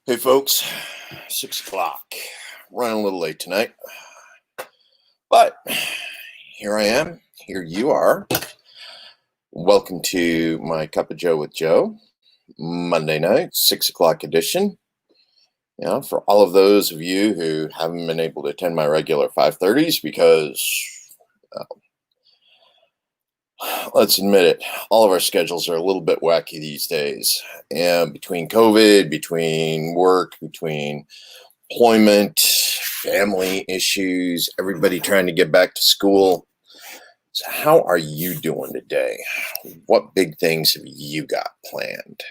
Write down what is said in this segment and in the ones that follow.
Hey folks, 6 o'clock. Running a little late tonight, but here I am. Here you are. Welcome to my Cup of Joe with Joe, Monday night, 6 o'clock edition. For all of those of you who haven't been able to attend my regular 5:30s because, let's admit it, all of our schedules are a little bit wacky these days. And between COVID, between work, between employment, family issues, everybody trying to get back to school. So how are you doing today? What big things have you got planned?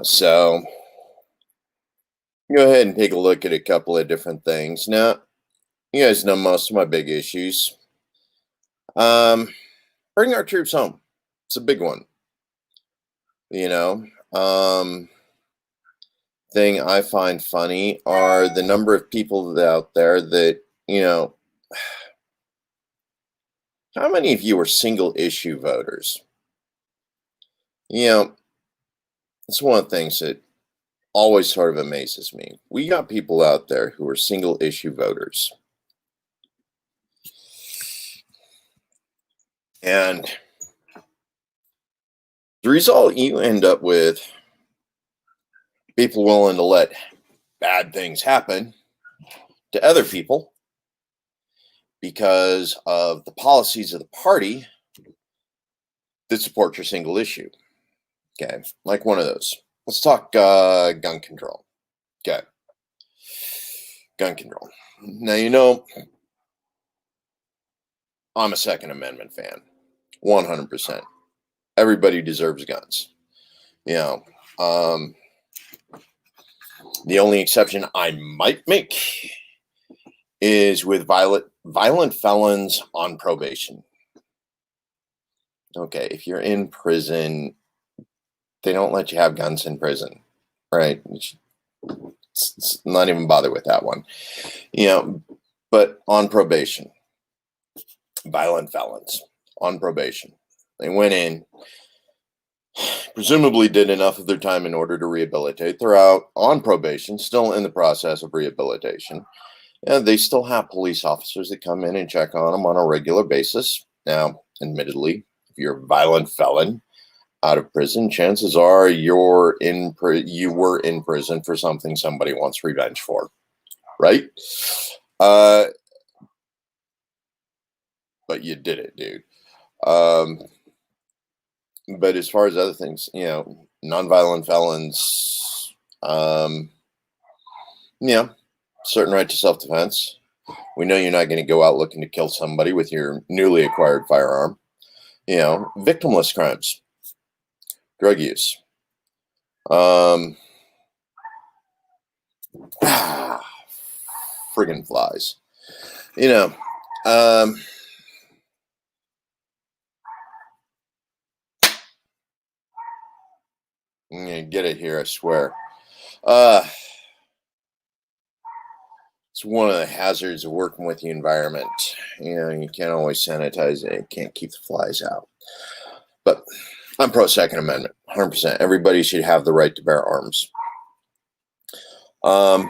So go ahead and take a look at a couple of different things. Now, you guys know most of my big issues. Bring our troops home. It's a big one. You know, thing I find funny are the number of people out there that, how many of you are single issue voters? It's one of the things that always sort of amazes me. We got people out there who are single issue voters. And the result, you end up with people willing to let bad things happen to other people because of the policies of the party that support your single issue. Okay, like one of those. Let's talk gun control. Okay, gun control. Now, I'm a Second Amendment fan, 100%. Everybody deserves guns. The only exception I might make is with violent felons on probation. Okay, if you're in prison, they don't let you have guns in prison, right? Let's not even bother with that one. But on probation, violent felons on probation. They went in, presumably did enough of their time in order to rehabilitate. They're out on probation, still in the process of rehabilitation. And they still have police officers that come in and check on them on a regular basis. Now, admittedly, if you're a violent felon out of prison, chances are you were in prison for something somebody wants revenge for, right? But you did it, dude. But as far as other things, nonviolent felons, certain right to self-defense. We know you're not going to go out looking to kill somebody with your newly acquired firearm. Victimless crimes, drug use. Friggin' flies. I'm going to get it here, I swear. It's one of the hazards of working with the environment. You can't always sanitize it. You can't keep the flies out. But I'm pro Second Amendment, 100%. Everybody should have the right to bear arms. There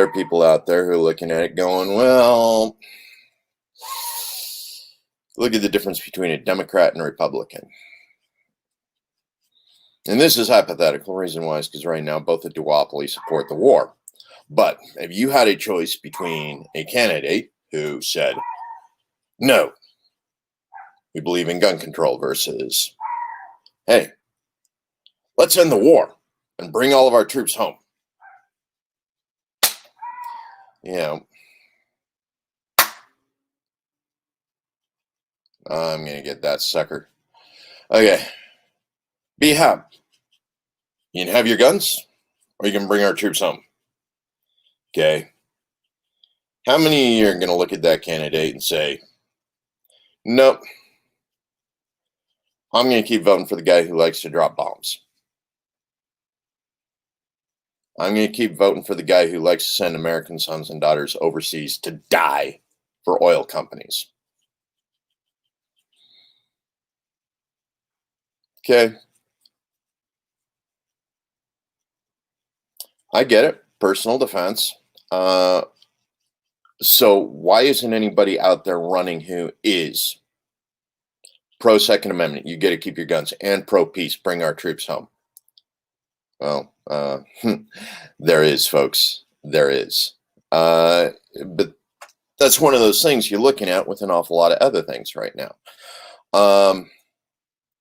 are people out there who are looking at it going, well, look at the difference between a Democrat and a Republican. And this is hypothetical. Reason why is because right now both the duopoly support the war. But if you had a choice between a candidate who said, no, we believe in gun control versus, hey, let's end the war and bring all of our troops home. I'm going to get that sucker. Okay. Be happy. You can have your guns or you can bring our troops home. Okay. How many of you are going to look at that candidate and say, nope, I'm going to keep voting for the guy who likes to drop bombs. I'm going to keep voting for the guy who likes to send American sons and daughters overseas to die for oil companies. Okay. I get it. Personal defense. So why isn't anybody out there running who is pro Second Amendment? You get to keep your guns, and pro peace. Bring our troops home. Well, there is, folks. There is. But that's one of those things you're looking at with an awful lot of other things right now.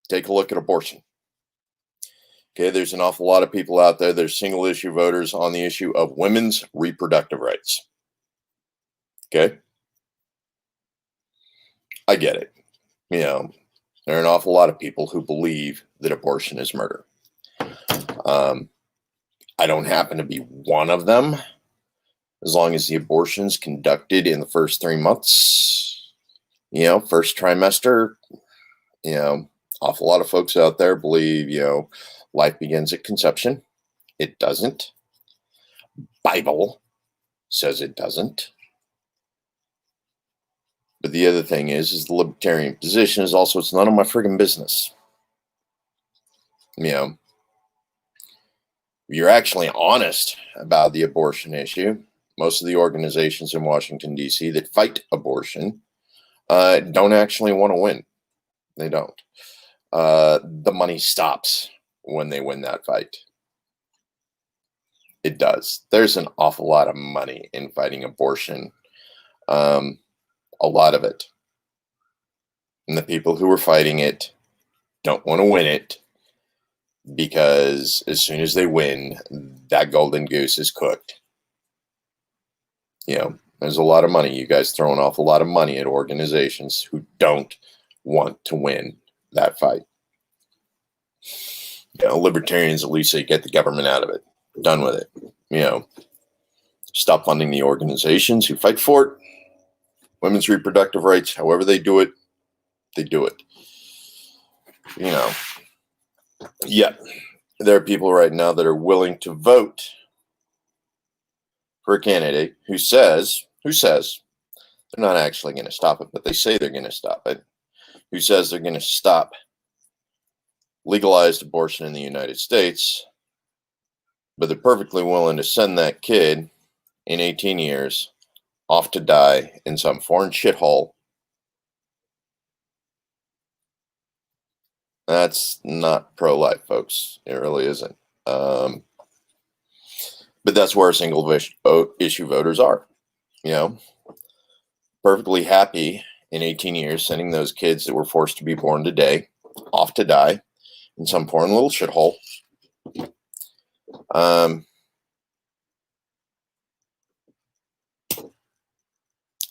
Take a look at abortion. Okay, there's an awful lot of people out there. There's single issue voters on the issue of women's reproductive rights. Okay, I get it. You know, there are an awful lot of people who believe that abortion is murder. I don't happen to be one of them. As long as the abortion's conducted in the first 3 months, first trimester, awful lot of folks out there believe, life begins at conception. It doesn't. Bible says it doesn't. But the other thing is the libertarian position is also, it's none of my friggin' business. If you're actually honest about the abortion issue, most of the organizations in Washington, D.C. that fight abortion don't actually want to win. They don't. The money stops when they win that fight. It does. There's an awful lot of money in fighting abortion. A lot of it. And the people who are fighting it don't want to win it, because as soon as they win, that golden goose is cooked. There's a lot of money. You guys throw an awful lot of money at organizations who don't want to win that fight. Libertarians at least say get the government out of it. Done with it. Stop funding the organizations who fight for it. Women's reproductive rights, however they do it, they do it. Yet there are people right now that are willing to vote for a candidate who says they're not actually going to stop it, but they say they're going to stop it, who says they're going to stop legalized abortion in the United States, but they're perfectly willing to send that kid in 18 years off to die in some foreign shithole. That's not pro-life, folks. It really isn't. But that's where single issue voters are. Perfectly happy in 18 years sending those kids that were forced to be born today off to die in some foreign little shithole.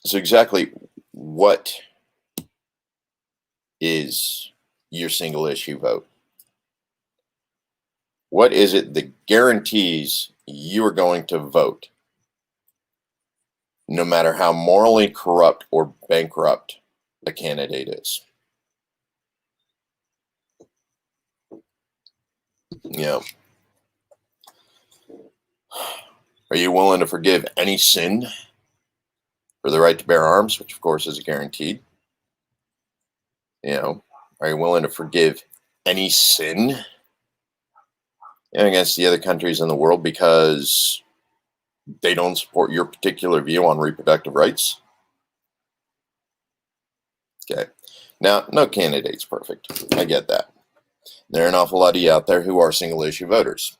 So exactly what is your single issue vote? What is it that guarantees you are going to vote, no matter how morally corrupt or bankrupt a candidate is? Are you willing to forgive any sin for the right to bear arms, which of course is guaranteed? Are you willing to forgive any sin against the other countries in the world because they don't support your particular view on reproductive rights? Okay. Now, no candidate's perfect. I get that. There are an awful lot of you out there who are single issue voters.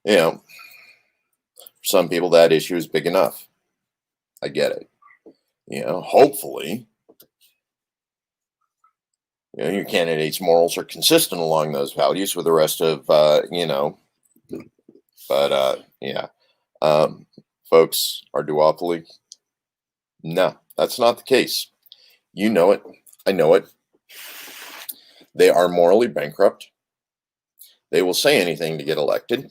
For some people that issue is big enough. I get it. Hopefully, your candidate's morals are consistent along those values with the rest of, but folks are duopoly. No, that's not the case. You know it. I know it. They are morally bankrupt. They will say anything to get elected.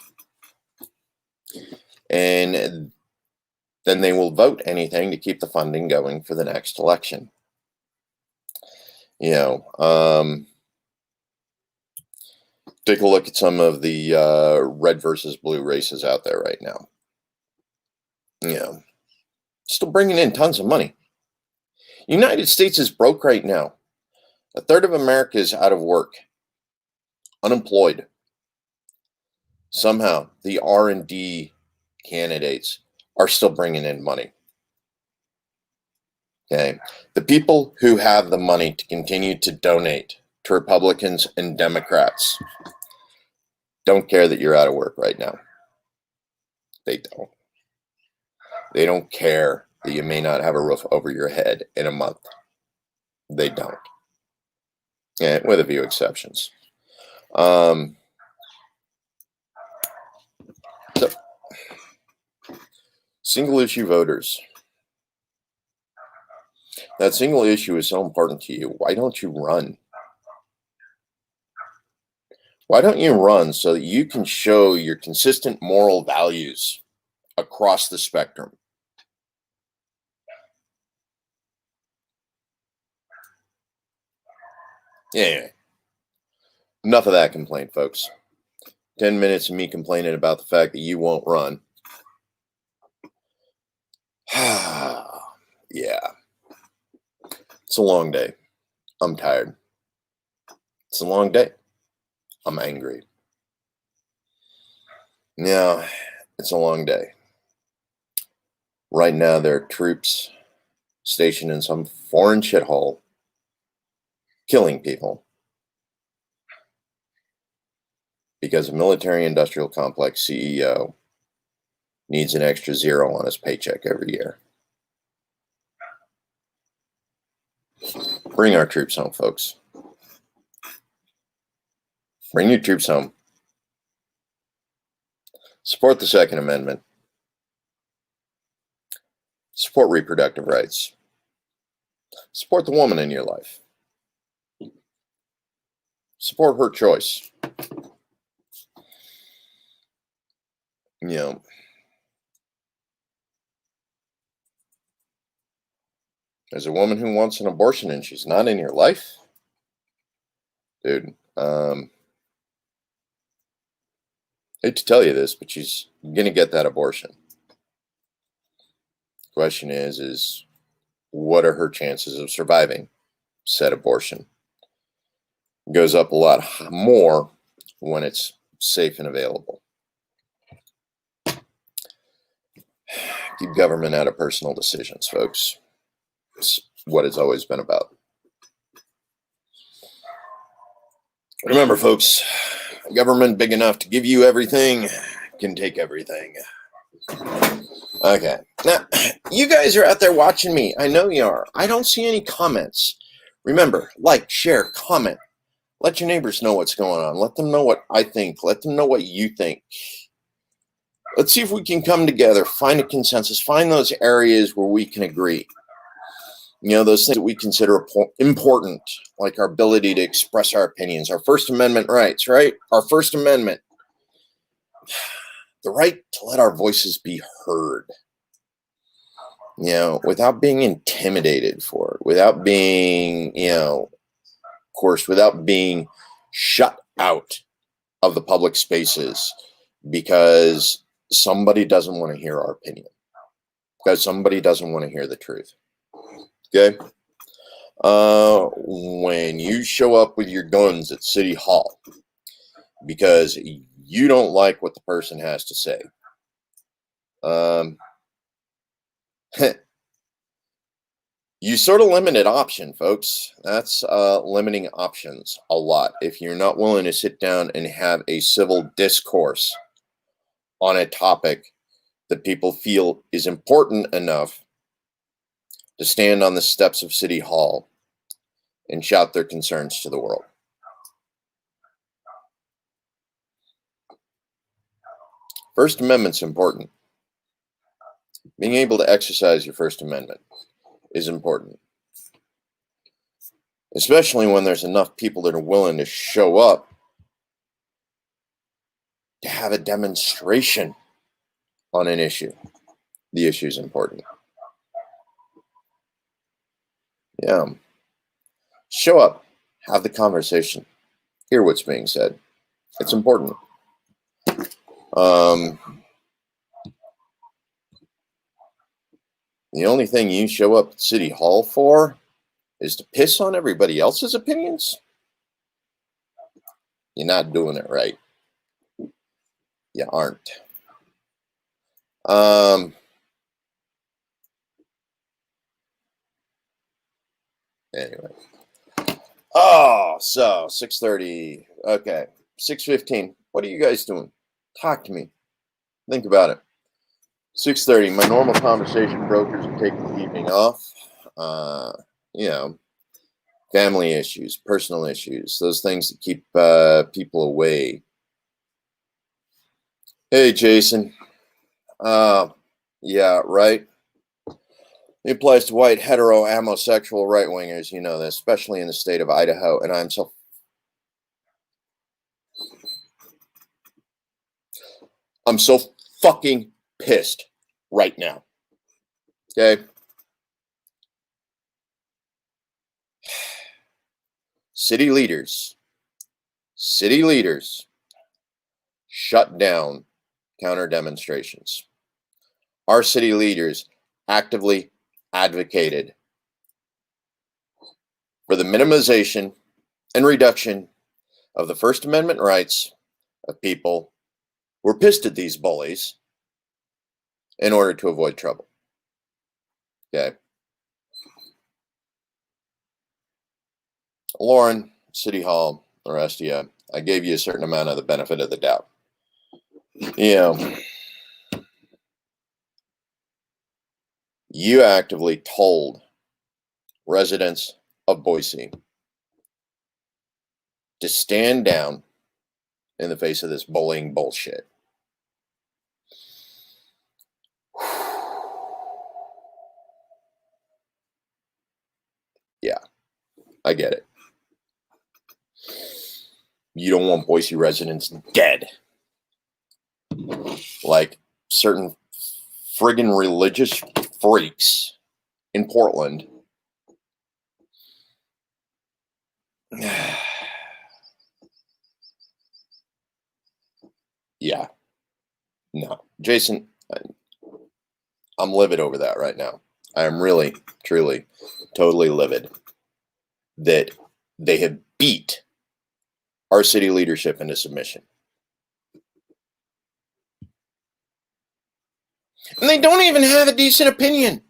And then they will vote anything to keep the funding going for the next election. Take a look at some of the red versus blue races out there right now. Still bringing in tons of money. United States is broke right now. A third of America is out of work, unemployed. somehow the R&D candidates are still bringing in money. Okay, the people who have the money to continue to donate to Republicans and Democrats don't care that you're out of work right now. They don't. They don't care that you may not have a roof over your head in a month. They don't. Yeah, with a few exceptions. So, single issue voters. That single issue is so important to you. Why don't you run? Why don't you run so that you can show your consistent moral values across the spectrum? Yeah. Enough of that complaint, folks. 10 minutes of me complaining about the fact that you won't run. Yeah. It's a long day. I'm tired. It's a long day. I'm angry. Yeah, it's a long day. Right now, there are troops stationed in some foreign shithole killing people because a military-industrial complex CEO needs an extra zero on his paycheck every year. Bring our troops home, folks. Bring your troops home. Support the Second Amendment. Support reproductive rights. Support the woman in your life. Support her choice. You know, there's a woman who wants an abortion and she's not in your life. Dude, hate to tell you this, but she's going to get that abortion. Question is what are her chances of surviving said abortion? It goes up a lot more when it's safe and available. Keep government out of personal decisions, folks. It's what it's always been about. Remember, folks, government big enough to give you everything can take everything. Okay. Now, you guys are out there watching me. I know you are. I don't see any comments. Remember, like, share, comment. Let your neighbors know what's going on. Let them know what I think. Let them know what you think. Let's see if we can come together, find a consensus, find those areas where we can agree. You know, those things that we consider important, like our ability to express our opinions, our First Amendment rights, right? Our First Amendment. The right to let our voices be heard. You know, without being intimidated for it, without being, of course, without being shut out of the public spaces because somebody doesn't want to hear our opinion, because somebody doesn't want to hear the truth. Okay? When you show up with your guns at City Hall because you don't like what the person has to say, you sort of limited option, folks. That's limiting options a lot. If you're not willing to sit down and have a civil discourse on a topic that people feel is important enough to stand on the steps of City Hall and shout their concerns to the world. First Amendment's important. Being able to exercise your First Amendment is important. Especially when there's enough people that are willing to show up to have a demonstration on an issue. The issue is important. Yeah. Show up, have the conversation, hear what's being said. It's important. The only thing you show up at City Hall for is to piss on everybody else's opinions. You're not doing it right. you aren't. Anyway. Oh, so 6:30. Okay. 6:15. What are you guys doing? Talk to me. Think about it. 6:30. My normal conversation brokers are taking the evening off. You know, family issues, personal issues, those things that keep people away. Hey, Jason. Yeah, right. It applies to white, hetero, homosexual right wingers. You know this, especially in the state of Idaho. And I'm so fucking pissed right now. Okay. City leaders shut down counter demonstrations. Our city leaders actively advocated for the minimization and reduction of the First Amendment rights of people who are pissed at these bullies in order to avoid trouble. Okay. Lauren, City Hall, the rest of you, I gave you a certain amount of the benefit of the doubt. You know, you actively told residents of Boise to stand down in the face of this bullying bullshit. Yeah, I get it. You don't want Boise residents dead. Like certain friggin' religious freaks in Portland. Yeah. No. Jason, I'm livid over that right now. I am really, truly, totally livid that they have beat our city leadership into submission. And they don't even have a decent opinion.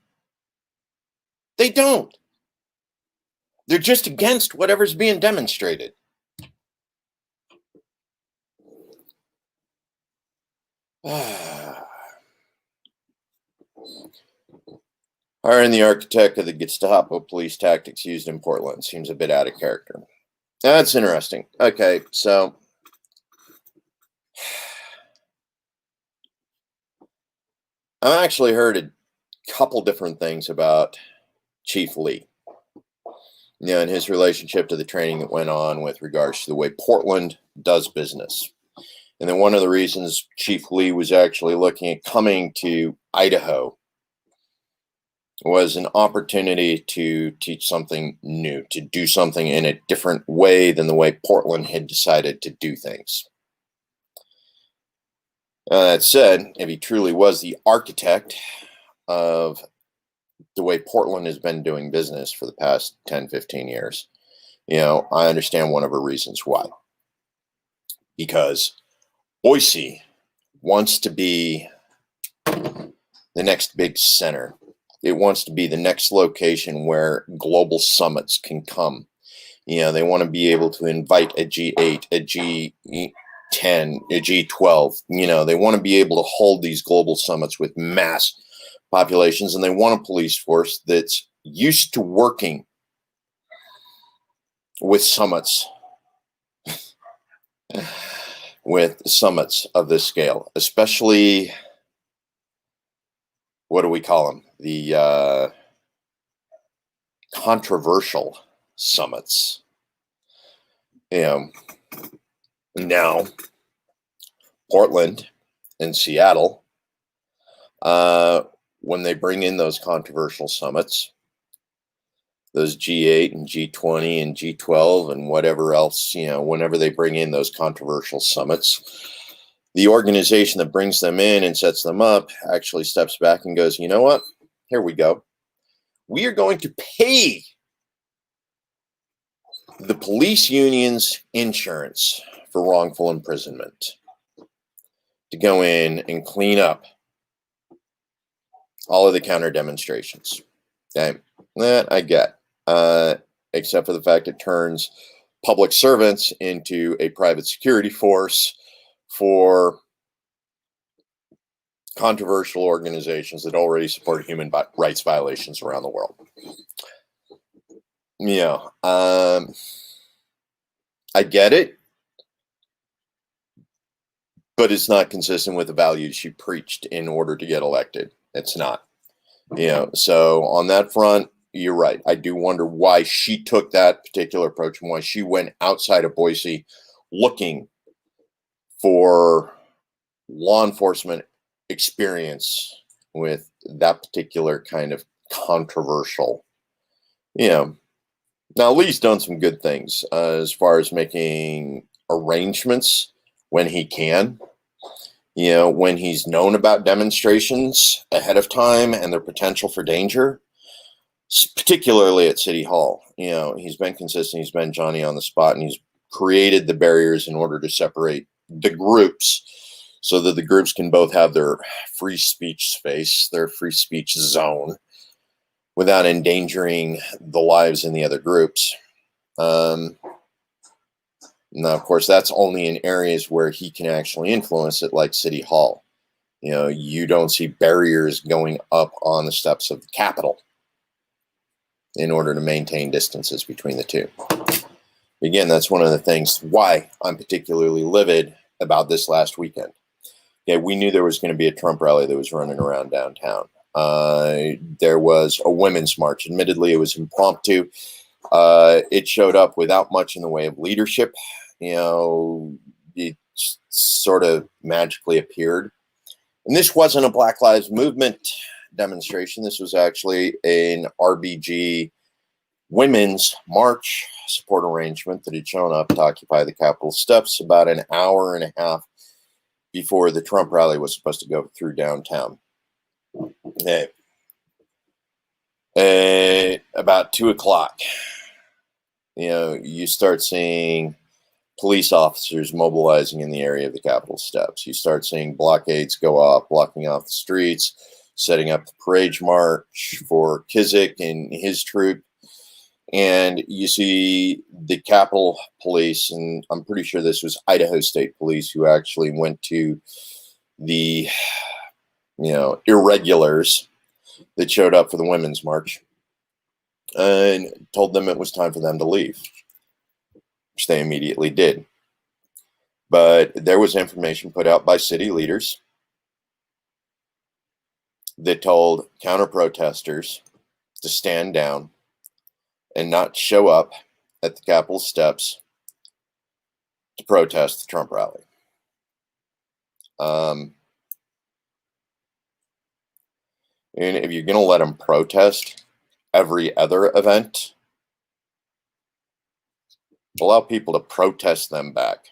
They don't. They're just against whatever's being demonstrated. Hiring the architect of the Gestapo police tactics used in Portland seems a bit out of character. That's interesting. Okay, so I've actually heard a couple different things about Chief Lee. You know, and his relationship to the training that went on with regards to the way Portland does business. And then one of the reasons Chief Lee was actually looking at coming to Idaho was an opportunity to teach something new, to do something in a different way than the way Portland had decided to do things. That said, if he truly was the architect of the way Portland has been doing business for the past 10, 15 years, you know, I understand one of the reasons why. Because Boise wants to be the next big center. It wants to be the next location where global summits can come. You know, they want to be able to invite a G8, a G10, a G12. You know, they want to be able to hold these global summits with mass populations, and they want a police force that's used to working with summits, of this scale, especially, what do we call them? The controversial summits. You know, now Portland and Seattle, when they bring in those controversial summits, those G8 and G20 and G12 and whatever else, you know, whenever they bring in those controversial summits, the organization that brings them in and sets them up actually steps back and goes, you know what? Here we go. We are going to pay the police union's insurance for wrongful imprisonment to go in and clean up all of the counter demonstrations. Okay, that I get, except for the fact it turns public servants into a private security force for controversial organizations that already support human rights violations around the world. I get it, but it's not consistent with the values she preached in order to get elected. It's not. So on that front, you're right. I do wonder why she took that particular approach and why she went outside of Boise looking for law enforcement experience with that particular kind of controversial. Now Lee's done some good things as far as making arrangements when he can. When he's known about demonstrations ahead of time and their potential for danger, particularly at City Hall. He's been consistent. He's been Johnny on the spot, and he's created the barriers in order to separate the groups so that the groups can both have their free speech space, their free speech zone, without endangering the lives in the other groups. Now, of course, that's only in areas where he can actually influence it, like City Hall. You don't see barriers going up on the steps of the Capitol in order to maintain distances between the two. Again, that's one of the things why I'm particularly livid about this last weekend. We knew there was going to be a Trump rally that was running around downtown. There was a women's march. Admittedly, it was impromptu. It showed up without much in the way of leadership. It sort of magically appeared. And this wasn't a Black Lives Movement demonstration. This was actually an RBG women's march support arrangement that had shown up to occupy the Capitol steps about an hour and a half before the Trump rally was supposed to go through downtown. About 2:00, you start seeing police officers mobilizing in the area of the Capitol steps. You start seeing blockades go off, blocking off the streets, setting up the parade march for Kizik and his troop. And you see the Capitol Police, and I'm pretty sure this was Idaho State Police, who actually went to the, irregulars that showed up for the women's march and told them it was time for them to leave, which they immediately did. But there was information put out by city leaders that told counter-protesters to stand down and not show up at the Capitol steps to protest the Trump rally. And if you're going to let them protest every other event, allow people to protest them back.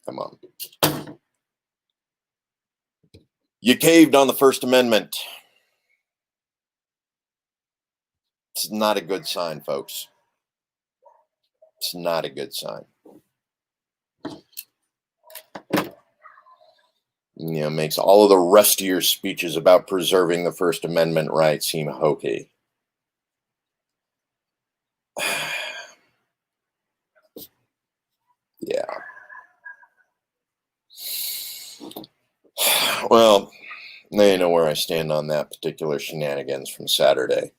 Come on. You caved on the First Amendment. It's not a good sign, folks. It's not a good sign. Makes all of the rest of your speeches about preserving the First Amendment right seem hokey. Yeah. Well, they know where I stand on that particular shenanigans from Saturday.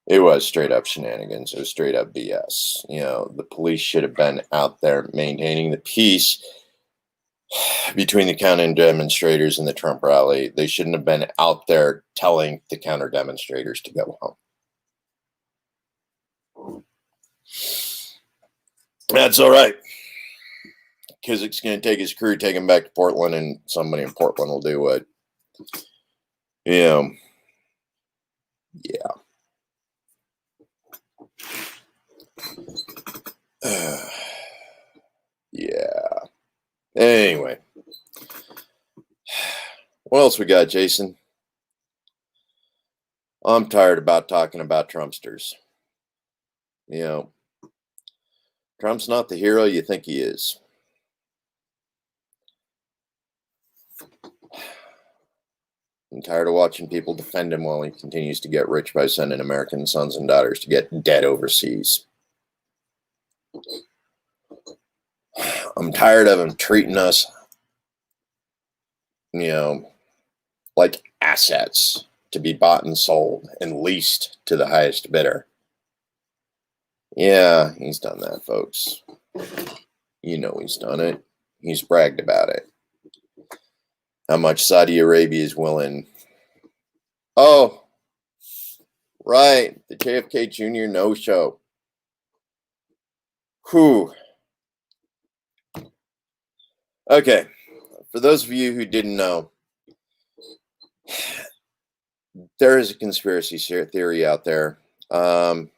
It was straight up shenanigans. It was straight up BS. The police should have been out there maintaining the peace between the counter demonstrators and the Trump rally. They shouldn't have been out there telling the counter demonstrators to go home. That's all right. Kizik's going to take his crew, take him back to Portland, and somebody in Portland will do what? Yeah. Yeah. Anyway. What else we got, Jason? I'm tired about talking about Trumpsters. Trump's not the hero you think he is. I'm tired of watching people defend him while he continues to get rich by sending American sons and daughters to get dead overseas. I'm tired of him treating us, like assets to be bought and sold and leased to the highest bidder. Yeah, he's done that, folks. You know he's done it. He's bragged about it. How much Saudi Arabia is willing. Oh, right. The JFK Jr. no-show. Whew. Okay. For those of you who didn't know, there is a conspiracy theory out there. The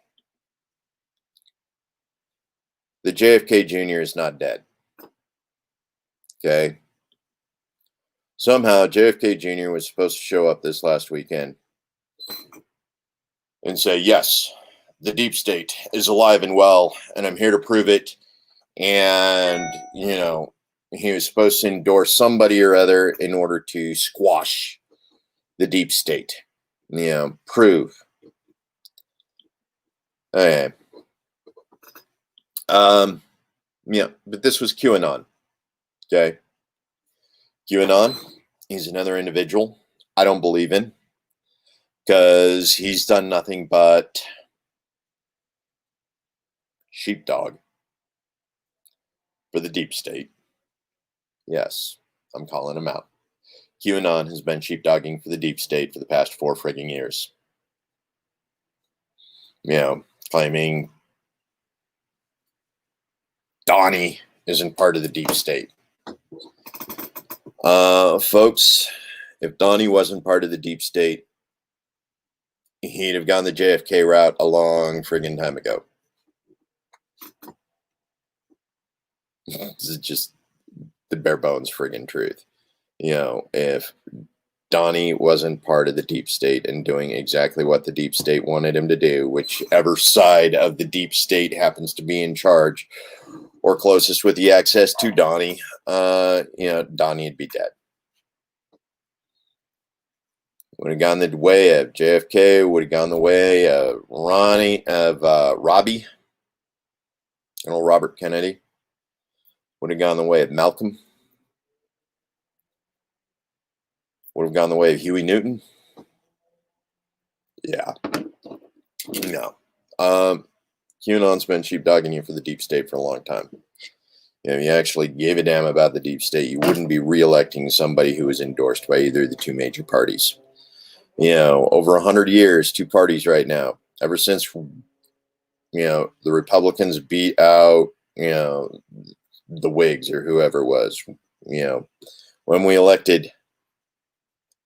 JFK Jr. is not dead. Okay. Somehow JFK Jr. was supposed to show up this last weekend and say, yes, the deep state is alive and well, and I'm here to prove it. And, he was supposed to endorse somebody or other in order to squash the deep state. Prove. Okay. But this was QAnon. Okay. QAnon, he's another individual I don't believe in, because he's done nothing but sheepdog for the deep state. Yes, I'm calling him out. QAnon has been sheepdogging for the deep state for the past 4 frigging years. Claiming Donnie isn't part of the deep state. Folks, if Donnie wasn't part of the deep state, he'd have gone the JFK route a long friggin' time ago. This is just the bare bones friggin' truth. If Donnie wasn't part of the deep state and doing exactly what the deep state wanted him to do, whichever side of the deep state happens to be in charge or closest with the access to Donnie, Donnie would be dead. Would have gone the way of JFK, would have gone the way of Robbie, General Robert Kennedy, would have gone the way of Malcolm, would have gone the way of Huey Newton. Yeah. No. QAnon's been sheepdogging you for the deep state for a long time. If you actually gave a damn about the deep state, you wouldn't be re-electing somebody who was endorsed by either of the 2 major parties. Over 100 years, 2 parties right now. Ever since, the Republicans beat out, the Whigs or whoever it was, when we elected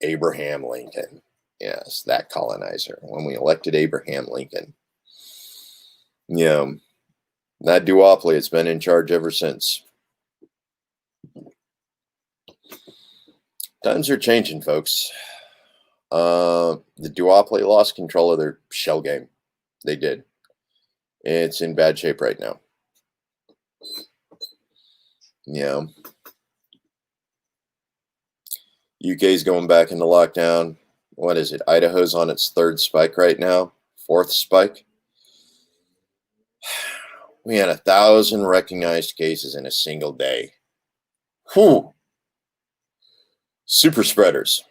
Abraham Lincoln. Yes, that colonizer. When we elected Abraham Lincoln. That duopoly has been in charge ever since. Times are changing, folks. The duopoly lost control of their shell game. They did. It's in bad shape right now. UK's going back into lockdown. What is it? Idaho's on its 3rd spike right now. 4th spike. We had 1,000 recognized cases in a single day. Whew. Super spreaders.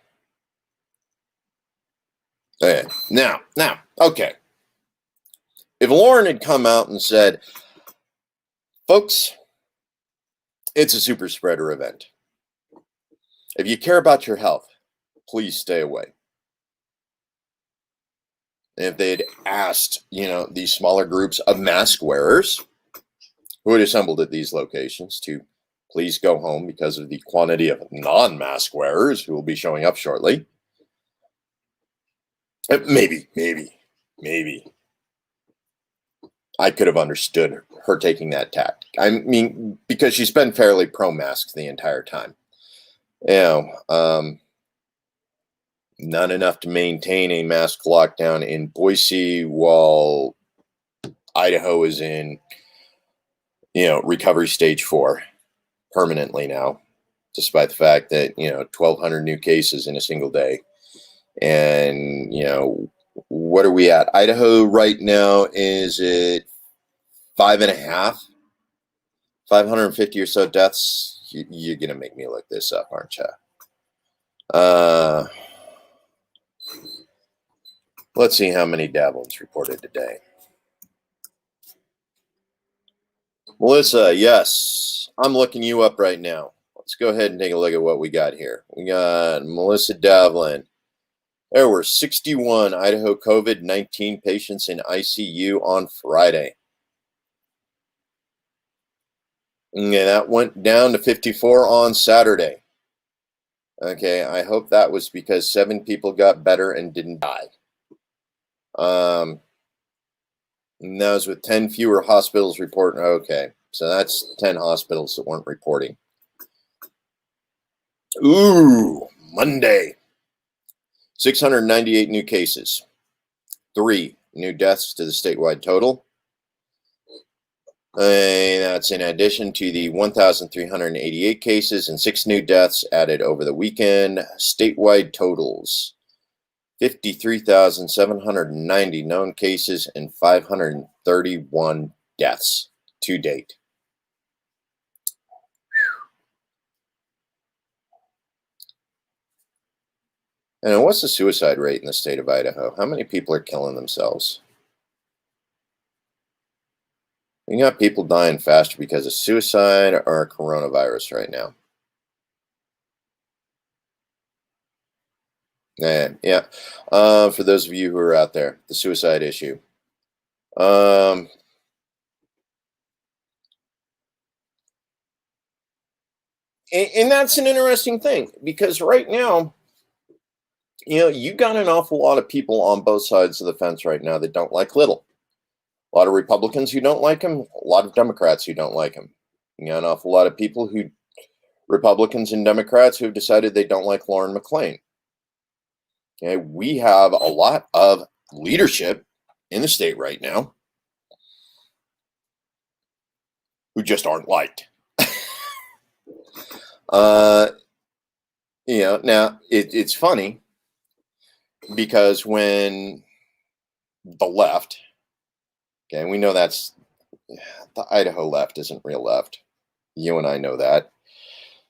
Okay. Now, okay. If Lauren had come out and said, folks, it's a super spreader event. If you care about your health, please stay away. And if they'd asked, these smaller groups of mask wearers who had assembled at these locations to please go home because of the quantity of non-mask wearers who will be showing up shortly. Maybe I could have understood her taking that tack. I mean, because she's been fairly pro-mask the entire time. Not enough to maintain a mask lockdown in Boise while Idaho is in, recovery stage 4 permanently now, despite the fact that, 1,200 new cases in a single day. And, what are we at? Idaho right now is at 5.5, 550 or so deaths. You're going to make me look this up, aren't you? Let's see how many Davlins reported today. Melissa, yes, I'm looking you up right now. Let's go ahead and take a look at what we got here. We got Melissa Davlin. There were 61 Idaho COVID-19 patients in ICU on Friday. And that went down to 54 on Saturday. Okay, I hope that was because 7 people got better and didn't die. And that was with 10 fewer hospitals reporting. Okay, so that's 10 hospitals that weren't reporting. Ooh, Monday. 698 new cases. 3 new deaths to the statewide total. And that's in addition to the 1,388 cases and 6 new deaths added over the weekend. Statewide totals: 53,790 known cases and 531 deaths to date. And what's the suicide rate in the state of Idaho? How many people are killing themselves? You got people dying faster because of suicide or coronavirus right now. Yeah. For those of you who are out there, the suicide issue. And that's an interesting thing because right now, you got an awful lot of people on both sides of the fence right now that don't like Little. A lot of Republicans who don't like him, a lot of Democrats who don't like him. You got an awful lot of people Republicans and Democrats who have decided they don't like Lauren McLean. Okay, we have a lot of leadership in the state right now who just aren't liked. Now it's funny because when the left, okay, we know that's the Idaho left isn't real left. You and I know that.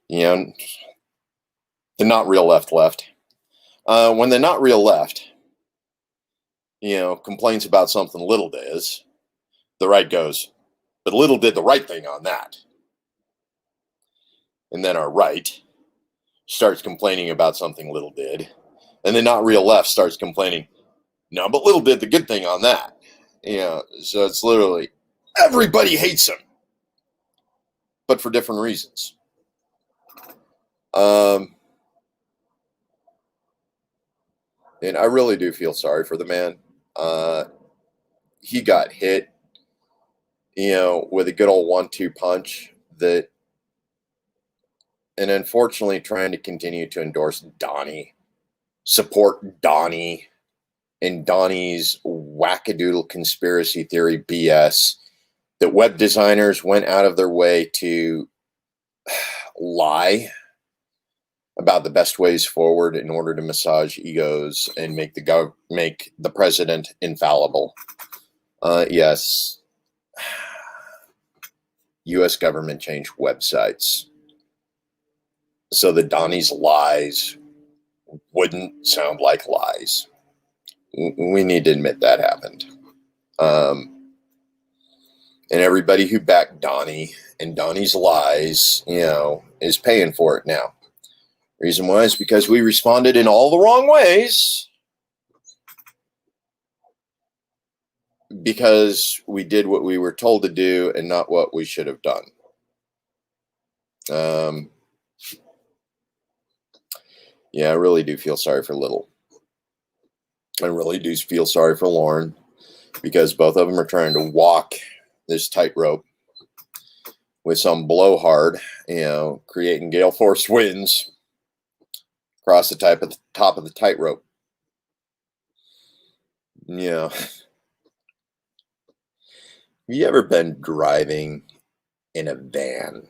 The not real left. When the not real left, complains about something Little does, the right goes, but Little did the right thing on that. And then our right starts complaining about something Little did. And the not real left starts complaining, no, but Little did the good thing on that. So it's literally everybody hates him, but for different reasons. And I really do feel sorry for the man. He got hit, with a good old 1-2 punch and unfortunately trying to continue to endorse Donnie, support Donnie and Donnie's wackadoodle conspiracy theory BS that web designers went out of their way to lie about the best ways forward in order to massage egos and make the president infallible. Yes. U.S. government changed websites so that Donnie's lies wouldn't sound like lies. We need to admit that happened. And everybody who backed Donnie and Donnie's lies, is paying for it now. Reason why is because we responded in all the wrong ways because we did what we were told to do and not what we should have done. Yeah, I really do feel sorry for Little. I really do feel sorry for Lauren because both of them are trying to walk this tightrope with some blowhard, creating gale force winds across the top of the tightrope. Yeah. Have you ever been driving in a van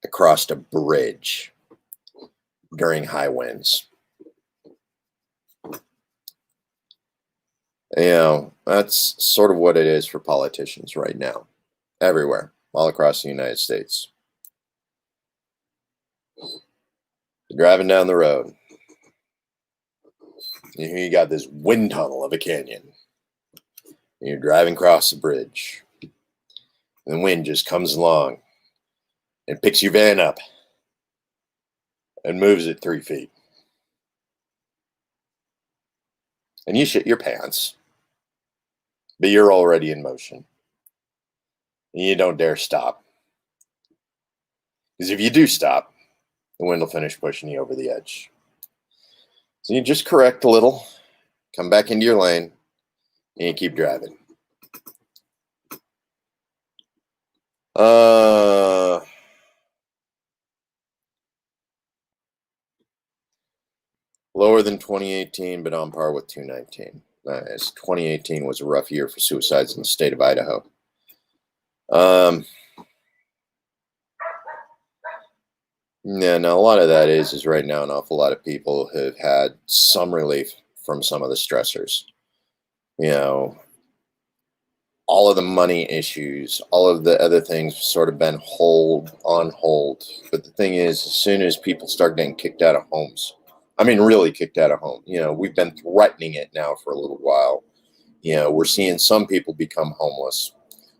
across a bridge during high winds? That's sort of what it is for politicians right now, everywhere, all across the United States. You're driving down the road. You got this wind tunnel of a canyon. You're driving across the bridge. And the wind just comes along and picks your van up and moves it 3 feet. And you shit your pants, but you're already in motion. And you don't dare stop. Because if you do stop, the wind will finish pushing you over the edge. So you just correct a little, come back into your lane, and you keep driving. Lower than 2018, but on par with 2019. As 2018 was a rough year for suicides in the state of Idaho. Yeah, now a lot of that is right now an awful lot of people have had some relief from some of the stressors. All of the money issues, all of the other things sort of been on hold. But the thing is, as soon as people start getting kicked out of homes, really kicked out of home, we've been threatening it now for a little while. We're seeing some people become homeless,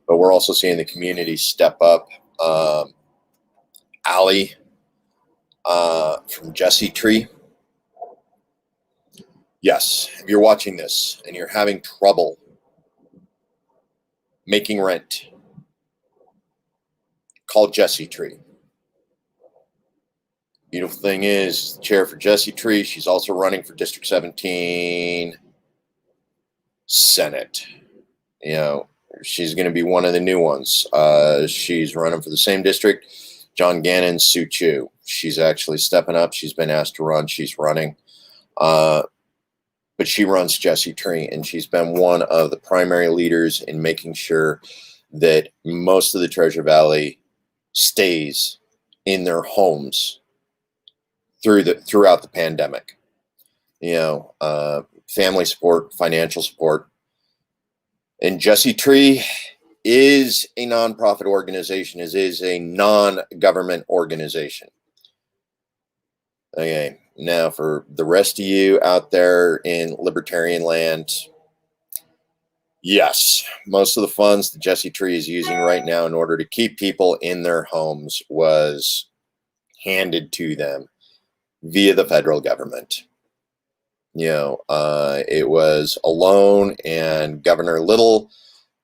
but we're also seeing the community step up. Allie from Jesse Tree. Yes, if you're watching this and you're having trouble making rent, call Jesse Tree. Beautiful thing is, chair for Jesse Tree, she's also running for District 17 Senate. She's going to be one of the new ones. She's running for the same district, John Gannon, Sue Chu. She's actually stepping up. She's been asked to run. She's running. But she runs Jesse Tree, and she's been one of the primary leaders in making sure that most of the Treasure Valley stays in their homes throughout the pandemic. Family support, financial support. And Jesse Tree is a nonprofit organization, is a non-government organization. Okay, now for the rest of you out there in libertarian land, yes, most of the funds that Jesse Tree is using right now in order to keep people in their homes was handed to them via the federal government. It was a loan, and Governor Little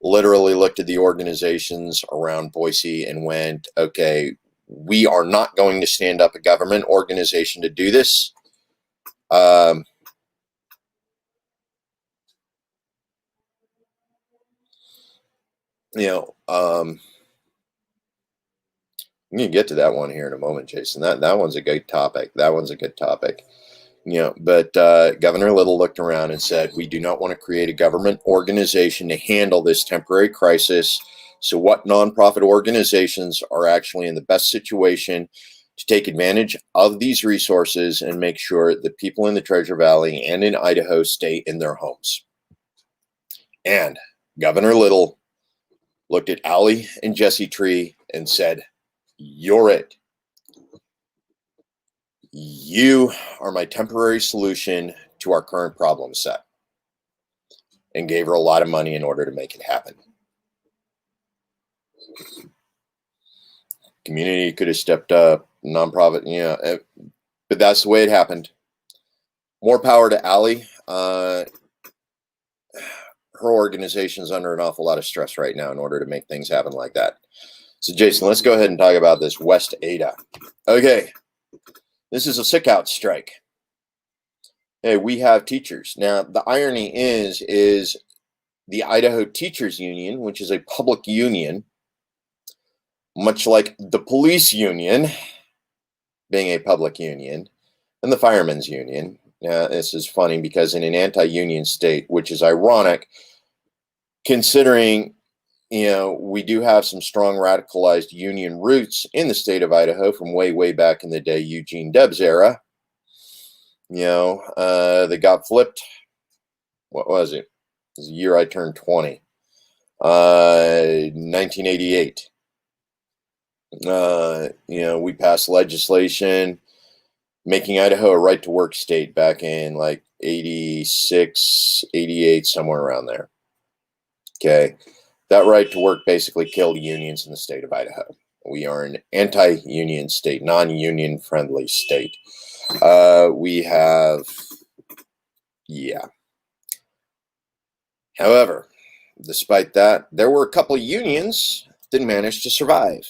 literally looked at the organizations around Boise and went, okay, we are not going to stand up a government organization to do this. I'm going to get to that one here in a moment, Jason. That one's a good topic. But Governor Little looked around and said, we do not want to create a government organization to handle this temporary crisis. So what nonprofit organizations are actually in the best situation to take advantage of these resources and make sure that people in the Treasure Valley and in Idaho stay in their homes? And Governor Little looked at Allie and Jesse Tree and said, you're it. You are my temporary solution to our current problem set. And gave her a lot of money in order to make it happen. Community could have stepped up, nonprofit, but that's the way it happened. More power to Allie. Her organization's under an awful lot of stress right now in order to make things happen like that. So, Jason, let's go ahead and talk about this West Ada. Okay, this is a sick-out strike. Hey, we have teachers. Now, the irony is the Idaho Teachers Union, which is a public union, much like the police union being a public union, and the firemen's union. Now, this is funny because in an anti-union state, which is ironic, considering, we do have some strong radicalized union roots in the state of Idaho from way, way back in the day, Eugene Debs era. They got flipped. What was it? was the year I turned 20. 1988. We passed legislation making Idaho a right to work state back in like 86, 88, somewhere around there. Okay. That right to work basically killed unions in the state of Idaho. We are an anti-union state, non-union friendly state. However, despite that, there were a couple of unions that managed to survive.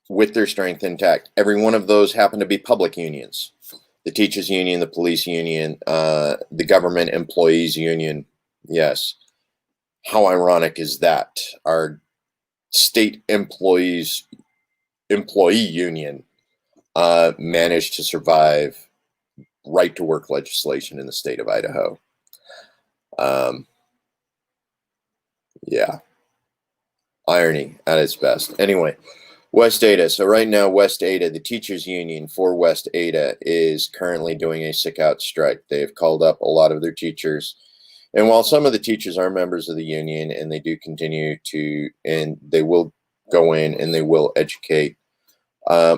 With their strength intact. Every one of those happened to be public unions. The teachers union, the police union, the government employees union. Yes. How ironic is that? Our state employee union managed to survive right to work legislation in the state of Idaho. Yeah. Irony at its best. Anyway, West Ada. So right now, West Ada, the teachers union for West Ada is currently doing a sick-out strike. They've called up a lot of their teachers. And while some of the teachers are members of the union and they do continue to, and they will go in and they will educate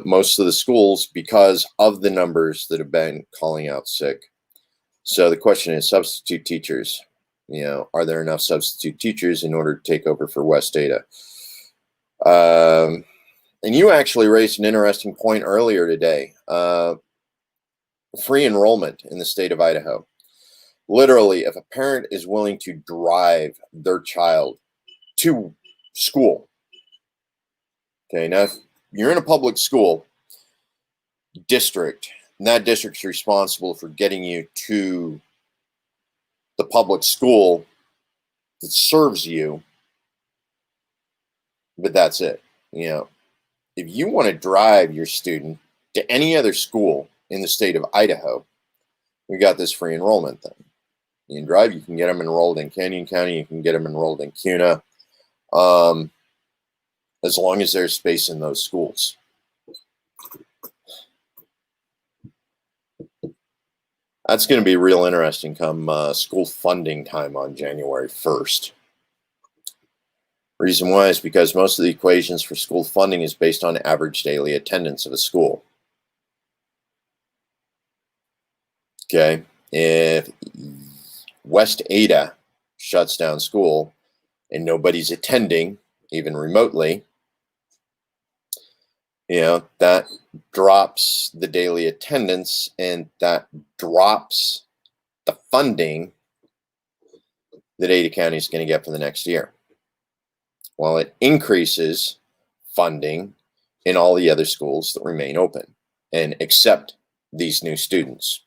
most of the schools because of the numbers that have been calling out sick. So the question is substitute teachers. Are there enough substitute teachers in order to take over for West Ada? And you actually raised an interesting point earlier today. Free enrollment in the state of Idaho. Literally, if a parent is willing to drive their child to school, okay, now if you're in a public school district, and that district's responsible for getting you to the public school that serves you, but that's it. If you want to drive your student to any other school in the state of Idaho, we got this free enrollment thing. You can drive, you can get them enrolled in Canyon County, you can get them enrolled in Kuna, as long as there's space in those schools. That's going to be real interesting come school funding time on January 1st. Reason why is because most of the equations for school funding is based on average daily attendance of a school. Okay, if West Ada shuts down school and nobody's attending, even remotely, that drops the daily attendance and that drops the funding that Ada County is going to get for the next year, while it increases funding in all the other schools that remain open and accept these new students.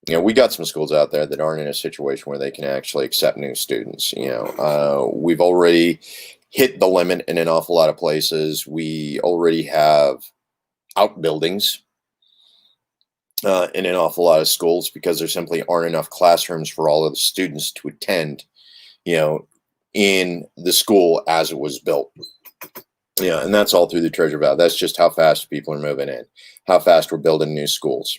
We got some schools out there that aren't in a situation where they can actually accept new students. We've already hit the limit in an awful lot of places. We already have outbuildings in an awful lot of schools because there simply aren't enough classrooms for all of the students to attend, in the school as it was built. And that's all through the Treasure Valley. That's just how fast people are moving in, how fast we're building new schools.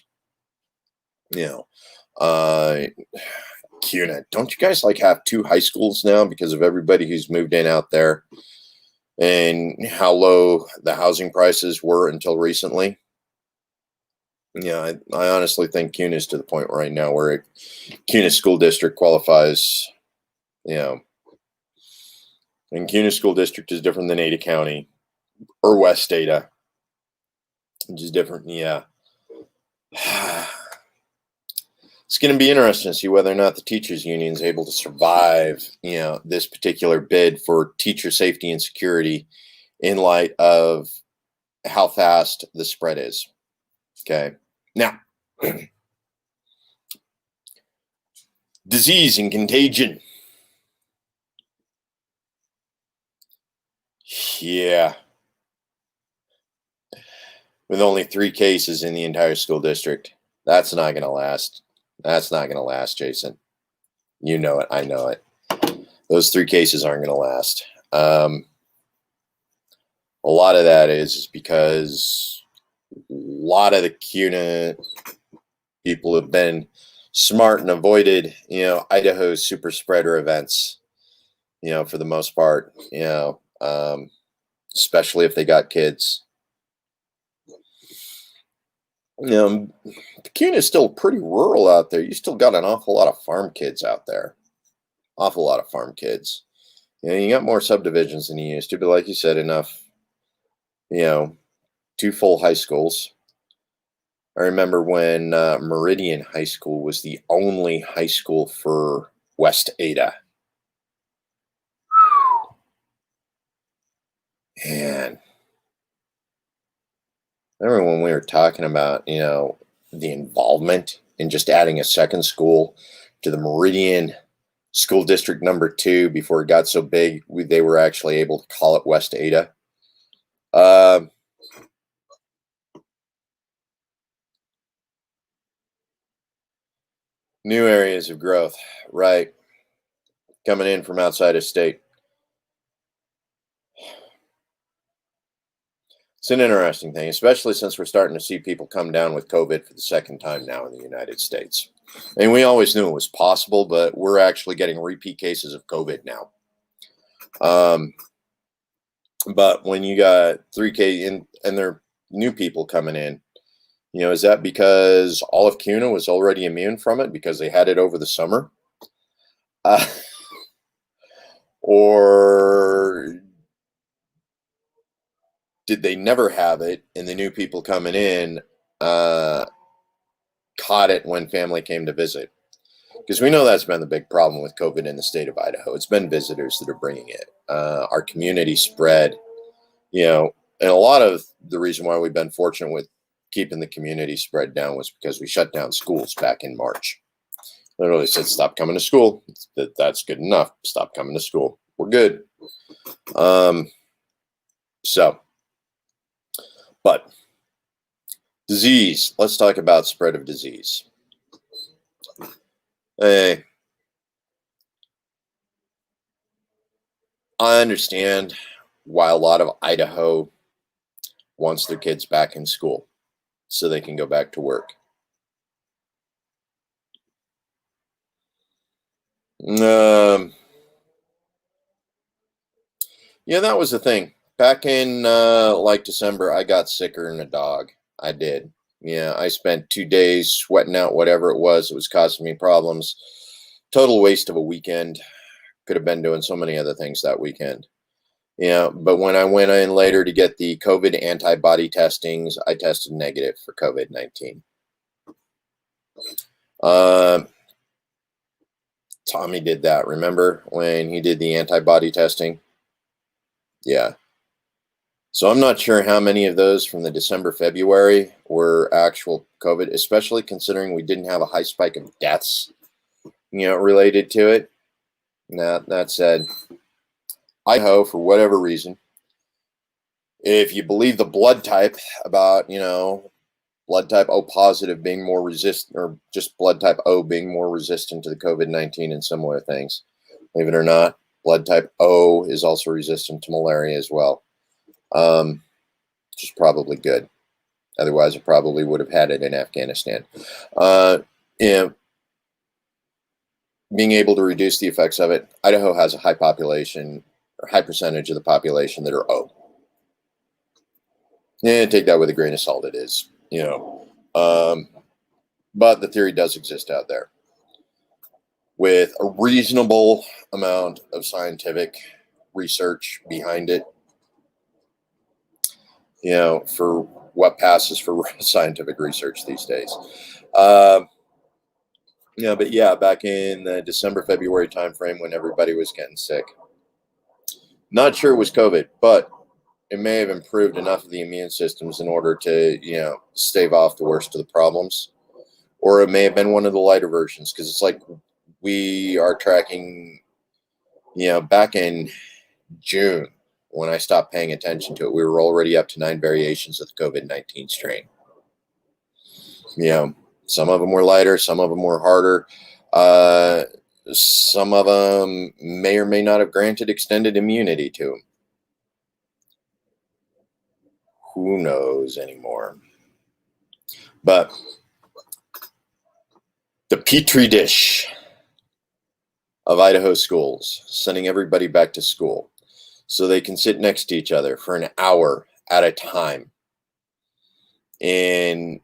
Kuna, don't you guys have 2 high schools now because of everybody who's moved in out there and how low the housing prices were until recently? I honestly think Kuna is to the point right now where Kuna School District qualifies, and Kuna School District is different than Ada County or West Ada, which is different. It's going to be interesting to see whether or not the teachers union is able to survive, this particular bid for teacher safety and security in light of how fast the spread is. Okay. Now, disease and contagion. Yeah. With only 3 cases in the entire school district, that's not going to last. That's not going to last, Jason. You know it. I know it. Those 3 cases aren't going to last. A lot of that is because a lot of the CUNA people have been smart and avoided, Idaho's super spreader events, for the most part, especially if they got kids. CUNA is still pretty rural out there. You still got an awful lot of farm kids out there. Awful lot of farm kids. You got more subdivisions than you used to, but like you said, enough, 2 full high schools. I remember when Meridian High School was the only high school for West Ada. And I remember when we were talking about, the involvement in just adding a second school to the Meridian School District number 2 before it got so big, they were actually able to call it West Ada. New areas of growth, right? Coming in from outside of state. It's an interesting thing, especially since we're starting to see people come down with COVID for the second time now in the United States. And we always knew it was possible, but we're actually getting repeat cases of COVID now. But when you got 3K and they're new people coming in, is that because all of CUNA was already immune from it because they had it over the summer? Or did they never have it and the new people coming in caught it when family came to visit? Because we know that's been the big problem with COVID in the state of Idaho. It's been visitors that are bringing it. Our community spread, and a lot of the reason why we've been fortunate with keeping the community spread down was because we shut down schools back in March. Literally said, stop coming to school. That's good enough. Stop coming to school. We're good. But disease. Let's talk about spread of disease. I understand why a lot of Idaho wants their kids back in school so they can go back to work. Yeah, that was the thing. Back in December, I got sicker than a dog. I did. Yeah, I spent 2 days sweating out whatever it was. It was causing me problems. Total waste of a weekend. Could have been doing so many other things that weekend. But when I went in later to get the COVID antibody testings, I tested negative for COVID-19. Tommy did that. Remember when he did the antibody testing? Yeah. So I'm not sure how many of those from the December, February were actual COVID, especially considering we didn't have a high spike of deaths, related to it. Now, that said, Idaho, for whatever reason, if you believe the blood type about, blood type O positive being more resistant, or just blood type O being more resistant to the COVID-19 and similar things, believe it or not, blood type O is also resistant to malaria as well. Which is probably good. Otherwise, I probably would have had it in Afghanistan. Being able to reduce the effects of it, Idaho has a high population, or high percentage of the population that are O. And take that with a grain of salt, it is, but the theory does exist out there with a reasonable amount of scientific research behind it, for what passes for scientific research these days. But yeah, back in the December, February timeframe when everybody was getting sick, not sure it was COVID, but it may have improved enough of the immune systems in order to, stave off the worst of the problems. Or it may have been one of the lighter versions, because it's like we are tracking, back in June, when I stopped paying attention to it, we were already up to 9 variations of the COVID-19 strain. Some of them were lighter, some of them were harder. Some of them may or may not have granted extended immunity to them. who knows anymore? But the petri dish of Idaho schools, sending everybody back to school so they can sit next to each other for an hour at a time in,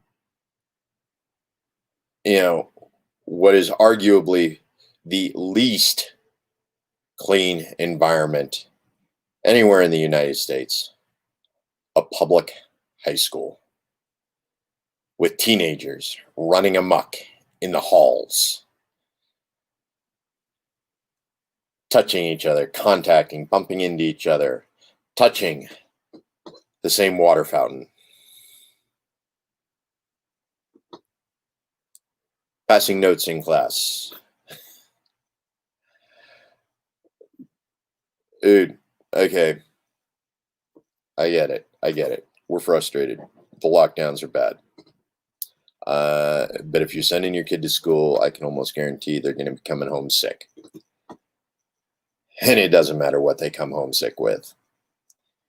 what is arguably the least clean environment anywhere in the United States, a public high school with teenagers running amok in the halls, touching each other, contacting, bumping into each other, touching the same water fountain, passing notes in class. Dude, okay. I get it. We're frustrated. The lockdowns are bad. But if you're sending your kid to school, I can almost guarantee they're going to be coming home sick. And it doesn't matter what they come home sick with.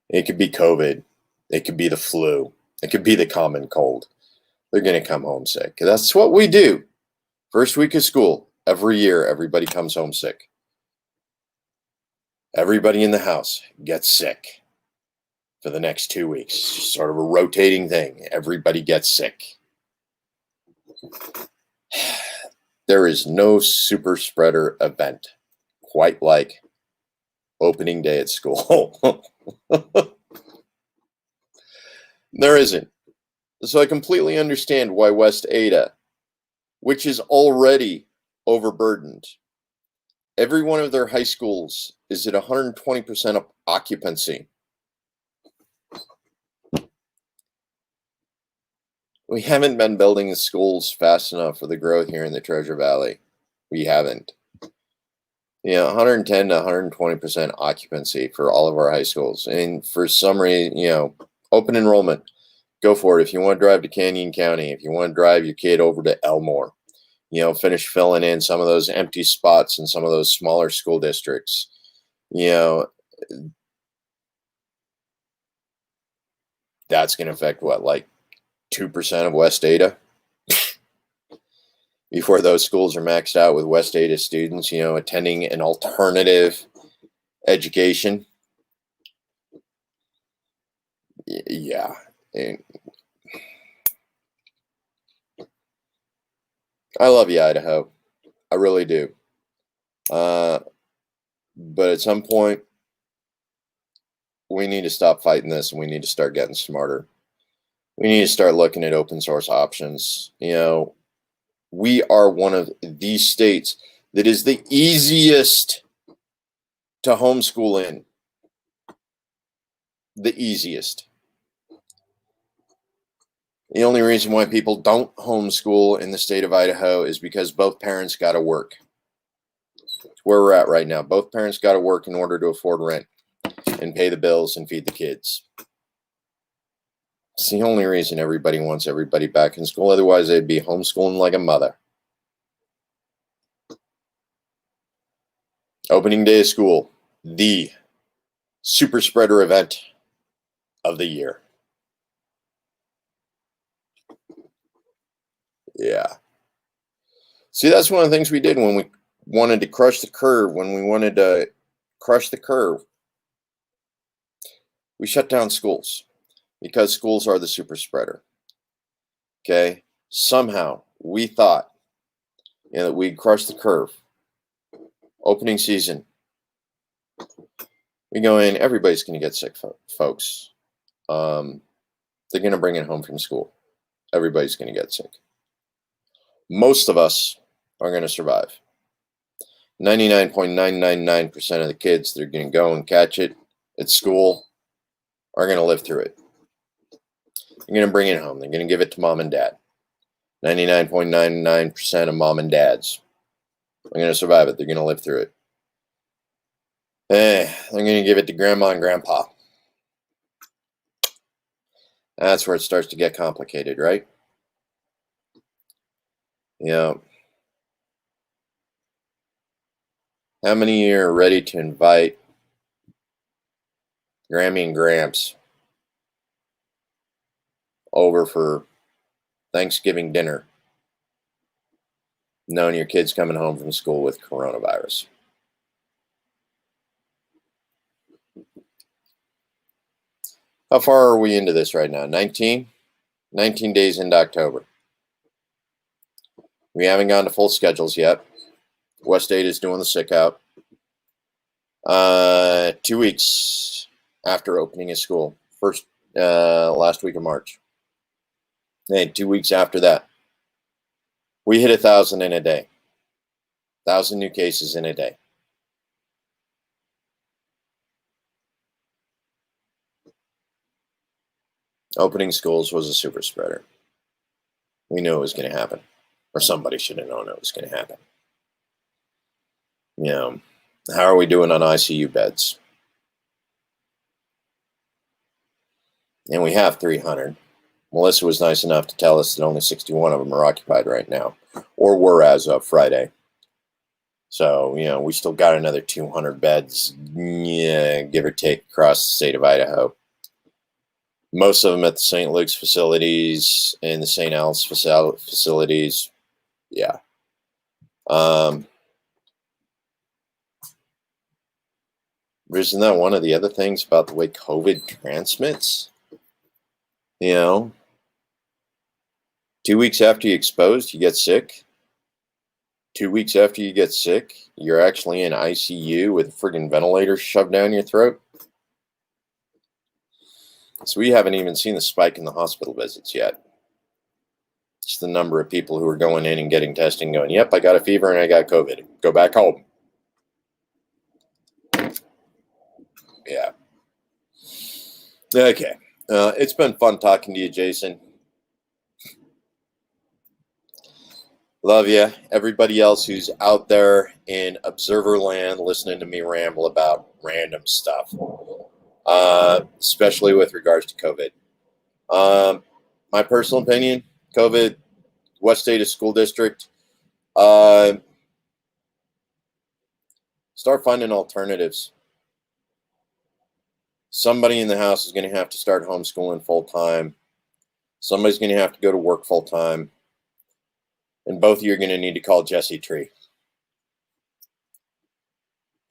It could be COVID. It could be the flu. It could be the common cold. They're going to come home sick. That's what we do. First week of school, every year, everybody comes home sick. Everybody in the house gets sick for the next 2 weeks. Sort of a rotating thing. Everybody gets sick. There is no super spreader event quite like opening day at school. There isn't. So I completely understand why West Ada, which is already overburdened, every one of their high schools is at 120% occupancy. We haven't been building the schools fast enough for the growth here in the Treasure Valley. We haven't. 110 to 120% occupancy for all of our high schools. And for some reason, open enrollment, go for it. If you want to drive to Canyon County, if you want to drive your kid over to Elmore, finish filling in some of those empty spots in some of those smaller school districts, that's going to affect what, like 2% of West Ada? Before those schools are maxed out with West Ada students, attending an alternative education. Yeah. I love you, Idaho. I really do. But at some point, we need to stop fighting this and we need to start getting smarter. We need to start looking at open source options. We are one of these states that is the easiest to homeschool in. The easiest. The only reason why people don't homeschool in the state of Idaho is because both parents got to work. It's where we're at right now. Both parents got to work in order to afford rent and pay the bills and feed the kids. It's the only reason everybody wants everybody back in school. Otherwise, they'd be homeschooling like a mother. Opening day of school, the super spreader event of the year. Yeah. See, that's one of the things we did when we wanted to crush the curve, we shut down schools because schools are the super spreader. Okay? Somehow we thought that we'd crush the curve. Opening season. We go in, everybody's going to get sick, folks. They're going to bring it home from school. Everybody's going to get sick. Most of us are going to survive. 99.999% of the kids that are going to go and catch it at school are going to live through it. They're going to bring it home. They're going to give it to mom and dad. 99.99% of mom and dads are going to survive it. They're going to live through it. They're going to give it to grandma and grandpa. That's where it starts to get complicated, right? How many of you are ready to invite Grammy and Gramps over for Thanksgiving dinner, knowing your kid's coming home from school with coronavirus. How far are we into this right now? 19 days into October. We haven't gone to full schedules yet. West 8 is doing the sick out. 2 weeks after opening of school, last week of March. And 2 weeks after that, we hit 1,000 in a day. 1,000 new cases in a day. Opening schools was a super spreader. We knew it was going to happen, or somebody should have known it was going to happen. You know, how are we doing on ICU beds? And we have 300. Melissa was nice enough to tell us that only 61 of them are occupied right now, or were as of Friday. So, we still got another 200 beds, give or take, across the state of Idaho. Most of them at the St. Luke's facilities and the St. Al's facilities. Yeah. Isn't that one of the other things about the way COVID transmits? 2 weeks after you're exposed, you get sick. 2 weeks after you get sick, you're actually in ICU with a friggin' ventilator shoved down your throat. So we haven't even seen the spike in the hospital visits yet. It's the number of people who are going in and getting testing going, yep, I got a fever and I got COVID. Go back home. Yeah. Okay. It's been fun talking to you, Jason. Love you. Everybody else who's out there in observer land listening to me ramble about random stuff, especially with regards to COVID. My personal opinion, COVID, West Ada School District, start finding alternatives. Somebody in the house is going to have to start homeschooling full time. Somebody's going to have to go to work full time. And both of you are going to need to call Jesse Tree.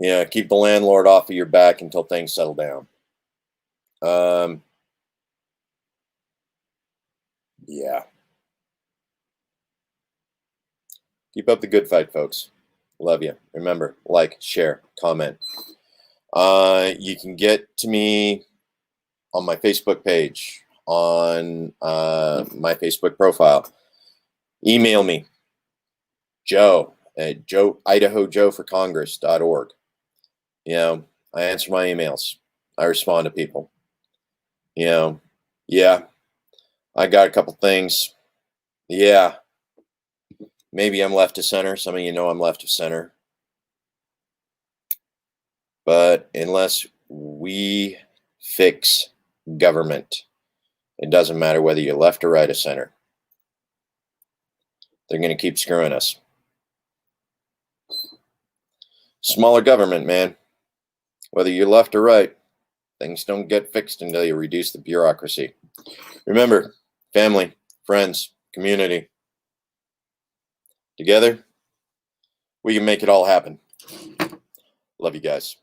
Yeah, keep the landlord off of your back until things settle down. Yeah. Keep up the good fight, folks. Love you. Remember, like, share, comment. You can get to me on my Facebook page, on my Facebook profile. Email me, Joe at idahojoeforcongress.org. I answer my emails. I respond to people. Yeah, I got a couple things. Yeah, maybe I'm left of center. Some of you know I'm left of center. But unless we fix government, it doesn't matter whether you're left or right of center. They're going to keep screwing us. Smaller government, man. Whether you're left or right, things don't get fixed until you reduce the bureaucracy. Remember, family, friends, community. Together, we can make it all happen. Love you guys.